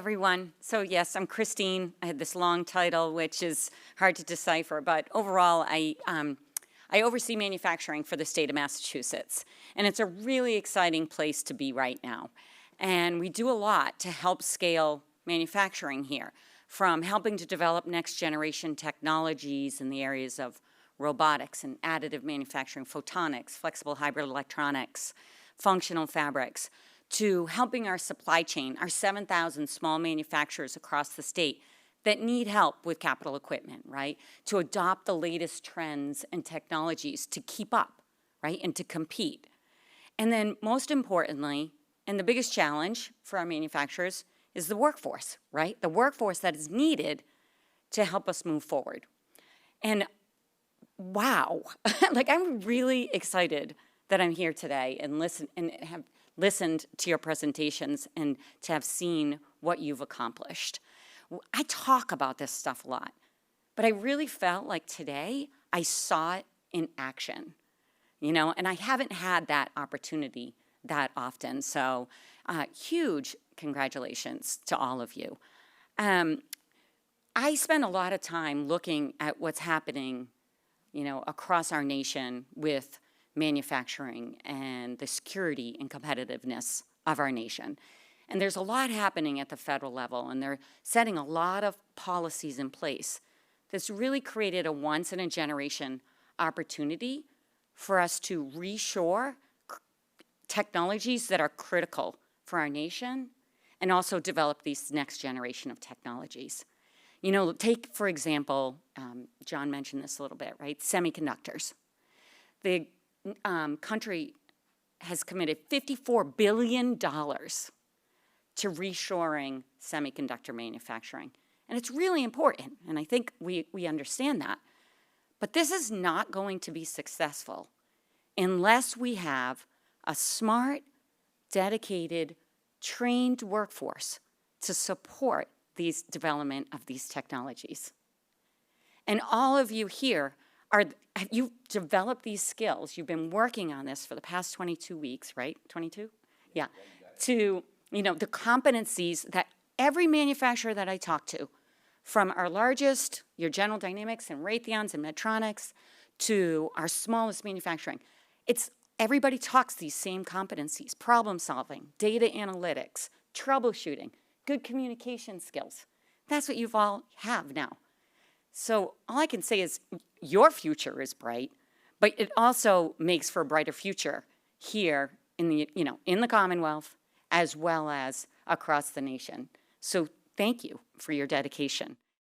everyone. So yes, I'm Christine. I had this long title, which is hard to decipher, but overall, I oversee manufacturing for the state of Massachusetts, and it's a really exciting place to be right now. And we do a lot to help scale manufacturing here, from helping to develop next generation technologies in the areas of robotics and additive manufacturing, photonics, flexible hybrid electronics, functional fabrics, to helping our supply chain, our 7,000 small manufacturers across the state that need help with capital equipment, right? To adopt the latest trends and technologies to keep up, right? And to compete. And then most importantly, and the biggest challenge for our manufacturers is the workforce, right? The workforce that is needed to help us move forward. And wow, like I'm really excited that I'm here today and have listened to your presentations and to have seen what you've accomplished. I talk about this stuff a lot, but I really felt like today I saw it in action, you know, and I haven't had that opportunity that often. So huge congratulations to all of you. I spend a lot of time looking at what's happening, you know, across our nation with manufacturing and the security and competitiveness of our nation. And there's a lot happening at the federal level, and they're setting a lot of policies in place that's really created a once-in-a-generation opportunity for us to reshore technologies that are critical for our nation and also develop these next generation of technologies. You know, take, for example, John mentioned this a little bit, right? Semiconductors. The country has committed $54 billion to reshoring semiconductor manufacturing. And it's really important, and I think we understand that. But this is not going to be successful unless we have a smart, dedicated, trained workforce to support these development of these technologies. And all of you here you've developed these skills. You've been working on this for the past 22 weeks, right? 22? Yeah. To, you know, the competencies that every manufacturer that I talk to, from our largest, your General Dynamics and Raytheons and Medtronics, to our smallest manufacturing, everybody talks these same competencies: problem solving, data analytics, troubleshooting, good communication skills. That's what you've all have now. So all I can say is your future is bright, but it also makes for a brighter future here in the Commonwealth as well as across the nation. So thank you for your dedication.